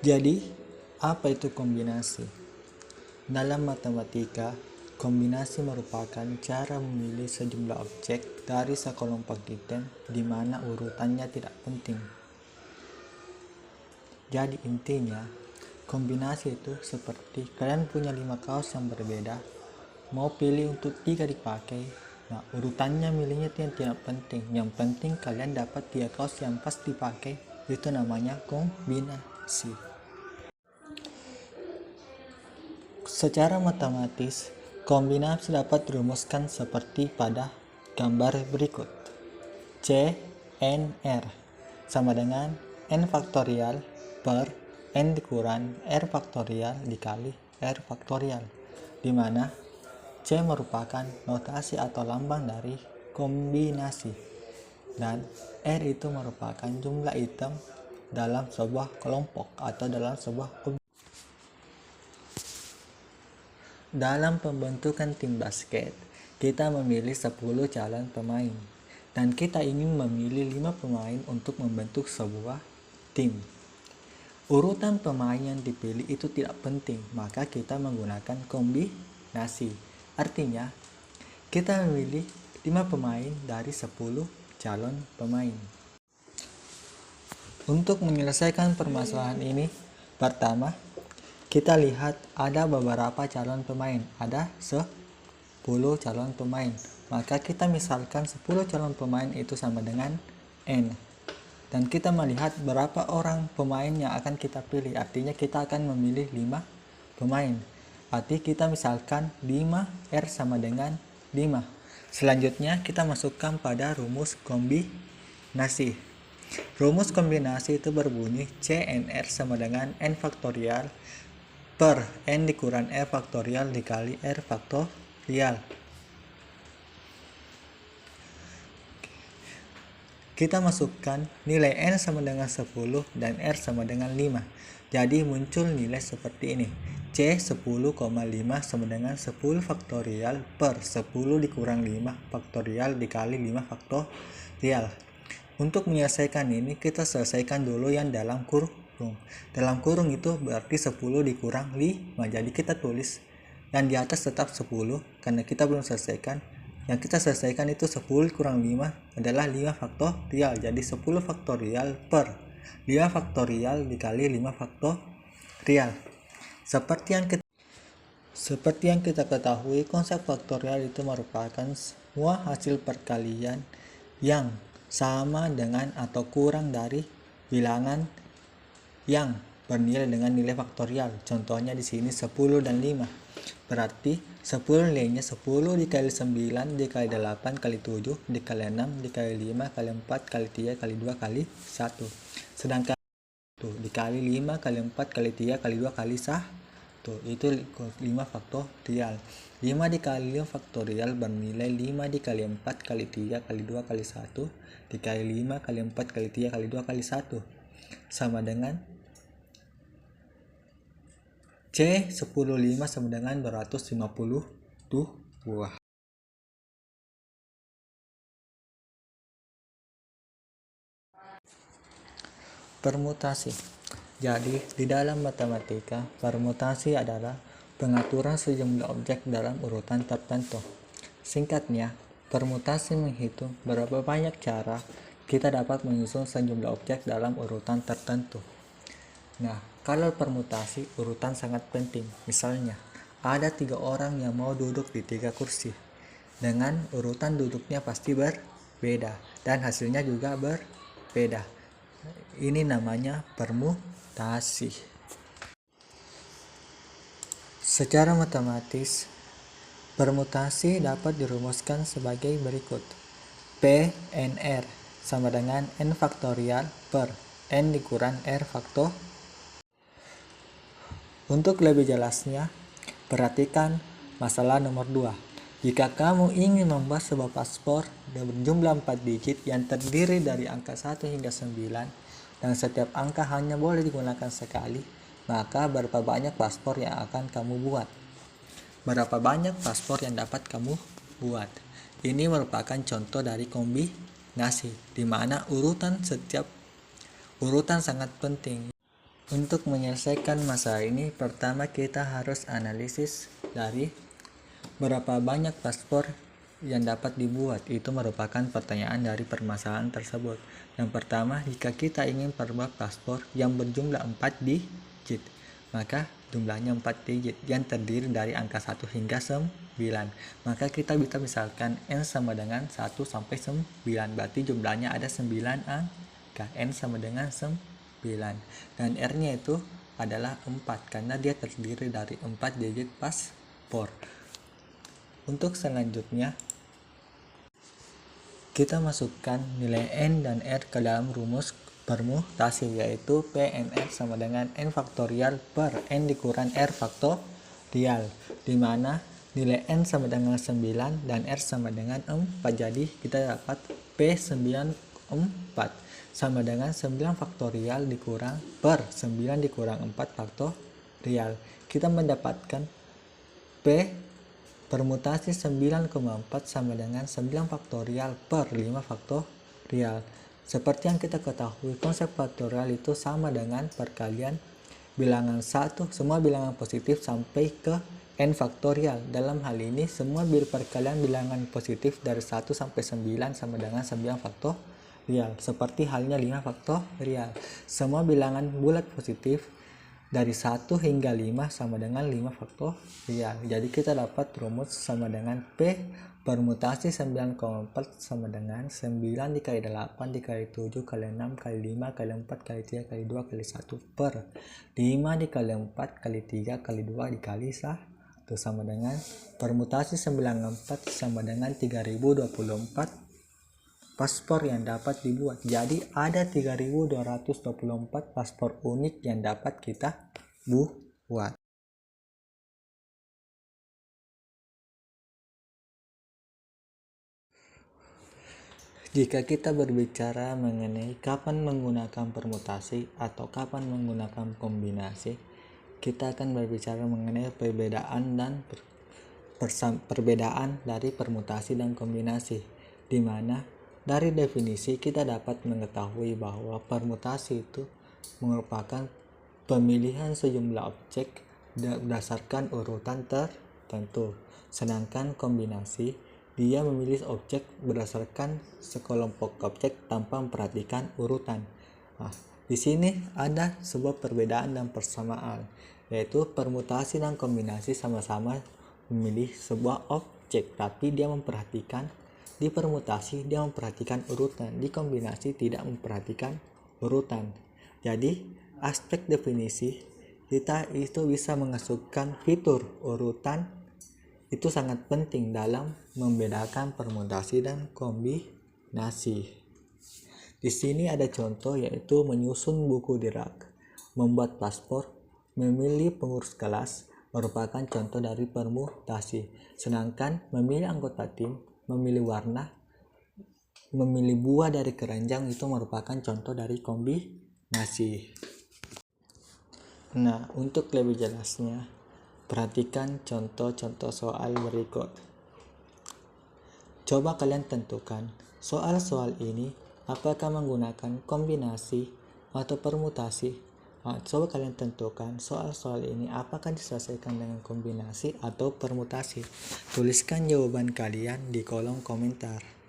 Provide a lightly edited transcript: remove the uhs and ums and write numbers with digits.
Jadi, apa itu kombinasi? Dalam matematika, kombinasi merupakan cara memilih sejumlah objek dari sekelompok item di mana urutannya tidak penting. Jadi intinya, kombinasi itu seperti kalian punya 5 kaos yang berbeda, mau pilih untuk 3 dipakai. Nah, urutannya milihnya itu yang tidak penting. Yang penting kalian dapat 3 kaos yang pas dipakai. Itu namanya kombinasi. Secara matematis, kombinasi dapat dirumuskan seperti pada gambar berikut. C N R sama dengan N faktorial per N dikurang R faktorial dikali R faktorial, di mana C merupakan notasi atau lambang dari kombinasi dan R itu merupakan jumlah item dalam sebuah kelompok atau dalam sebuah kombinasi. Dalam pembentukan tim basket, kita memilih 10 calon pemain dan kita ingin memilih 5 pemain untuk membentuk sebuah tim. Urutan pemain yang dipilih itu tidak penting, maka kita menggunakan kombinasi. Artinya, kita memilih 5 pemain dari 10 calon pemain. Untuk menyelesaikan permasalahan ini, pertama, kita lihat ada beberapa calon pemain, ada 10 calon pemain. Maka kita misalkan 10 calon pemain itu sama dengan N. Dan kita melihat berapa orang pemain yang akan kita pilih. Artinya kita akan memilih 5 pemain. Arti kita misalkan 5R sama dengan 5. Selanjutnya kita masukkan pada rumus kombinasi. Rumus kombinasi itu berbunyi CNR sama dengan N faktorial per N dikurang R faktorial dikali R faktorial. Kita masukkan nilai N sama dengan 10 dan R sama dengan 5. Jadi muncul nilai seperti ini. C 10,5 sama dengan 10 faktorial per 10 dikurang 5 faktorial dikali 5 faktorial. Untuk menyelesaikan ini, kita selesaikan dulu yang dalam kurung. Dalam kurung itu berarti 10 dikurang 5. Jadi kita tulis yang di atas tetap 10 karena kita belum selesaikan. Yang kita selesaikan itu 10 kurang 5 adalah 5 faktorial. Jadi 10 faktorial per 5 faktorial dikali 5 faktorial. Seperti yang kita ketahui, konsep faktorial itu merupakan semua hasil perkalian yang sama dengan atau kurang dari bilangan yang bernilai dengan nilai faktorial. Contohnya di sini 10 dan 5. Berarti 10 nilainya 10 dikali 9 dikali 8 kali 7 dikali 6 dikali 5 kali 4 kali 3 kali 2 kali 1. Sedangkan dikali 5 kali 4 kali 3 kali 2 kali 1. Itu 5 faktorial. 5 dikali 5 faktorial bernilai 5 dikali 4 kali 3 kali 2 kali 1 dikali 5 kali 4 kali 3 kali 2 kali 1 sama dengan C 10,5 sama dengan 252. Permutasi. Jadi, di dalam matematika, permutasi adalah pengaturan sejumlah objek dalam urutan tertentu. Singkatnya, permutasi menghitung berapa banyak cara kita dapat menyusun sejumlah objek dalam urutan tertentu. Nah, kalau permutasi, urutan sangat penting. Misalnya, ada 3 orang yang mau duduk di 3 kursi. Dengan urutan duduknya pasti berbeda dan hasilnya juga berbeda. Ini namanya permutasi. Secara matematis, permutasi dapat dirumuskan sebagai berikut. P N R sama dengan N faktorial per N dikurang R faktorial. Untuk lebih jelasnya, perhatikan masalah nomor 2. Jika kamu ingin membuat sebuah paspor yang berjumlah 4 digit yang terdiri dari angka 1 hingga 9 dan setiap angka hanya boleh digunakan sekali, maka berapa banyak paspor yang akan kamu buat? Berapa banyak paspor yang dapat kamu buat? Ini merupakan contoh dari kombinasi, di mana urutan sangat penting. Untuk menyelesaikan masalah ini, pertama kita harus analisis dari berapa banyak paspor yang dapat dibuat. Itu merupakan pertanyaan dari permasalahan tersebut. Yang pertama, jika kita ingin membuat paspor yang berjumlah 4 digit, maka jumlahnya 4 digit yang terdiri dari angka 1 hingga 9. Maka kita bisa misalkan N sama dengan 1 sampai 9. Berarti jumlahnya ada 9 angka. N sama dengan 9. Dan R-nya itu adalah 4 karena dia terdiri dari 4 digit paspor. Untuk selanjutnya, kita masukkan nilai N dan R ke dalam rumus permutasi, yaitu PNR sama dengan N faktorial per N dikurang R faktorial, di mana nilai N sama dengan 9 dan R sama dengan 4. Jadi kita dapat P94 sama dengan 9 faktorial dikurang per 9 dikurang 4 faktorial. Kita mendapatkan P permutasi 9,4 sama dengan 9 faktorial per 5 faktorial. Seperti yang kita ketahui, konsep faktorial itu sama dengan perkalian bilangan 1, semua bilangan positif sampai ke N faktorial. Dalam hal ini, semua perkalian bilangan positif dari 1 sampai 9 sama dengan 9 faktorial. Seperti halnya 5 faktorial. Semua bilangan bulat positif dari 1 hingga 5 sama dengan 5 faktorial. Jadi kita dapat rumus sama dengan P permutasi 9,4 sama dengan 9 dikali 8 dikali 7 kali 6 kali 5 kali 4 kali 3 kali 2 kali 1 per 5 dikali 4 kali 3 kali 2 dikali 1 sama dengan permutasi 94 sama dengan 3024 paspor yang dapat dibuat. Jadi ada 3224 paspor unik yang dapat kita buat. Jika kita berbicara mengenai kapan menggunakan permutasi atau kapan menggunakan kombinasi, kita akan berbicara mengenai perbedaan dari permutasi dan kombinasi, di mana dari definisi kita dapat mengetahui bahwa permutasi itu merupakan pemilihan sejumlah objek berdasarkan urutan tertentu, sedangkan kombinasi dia memilih objek berdasarkan sekelompok objek tanpa memperhatikan urutan. Di sini ada sebuah perbedaan dan persamaan, yaitu permutasi dan kombinasi sama-sama memilih sebuah objek, tapi dia memperhatikan di permutasi dia memperhatikan urutan, di kombinasi tidak memperhatikan urutan. Jadi aspek definisi kita itu bisa mengasupkan fitur urutan itu sangat penting dalam membedakan permutasi dan kombinasi. Di sini ada contoh, yaitu menyusun buku di rak, membuat paspor, memilih pengurus kelas merupakan contoh dari permutasi. Sedangkan memilih anggota tim, memilih warna, memilih buah dari keranjang itu merupakan contoh dari kombinasi. Nah, untuk lebih jelasnya, perhatikan contoh-contoh soal berikut. Coba kalian tentukan soal-soal ini apakah menggunakan kombinasi atau permutasi. Coba kalian tentukan soal-soal ini apakah diselesaikan dengan kombinasi atau permutasi. Tuliskan jawaban kalian di kolom komentar.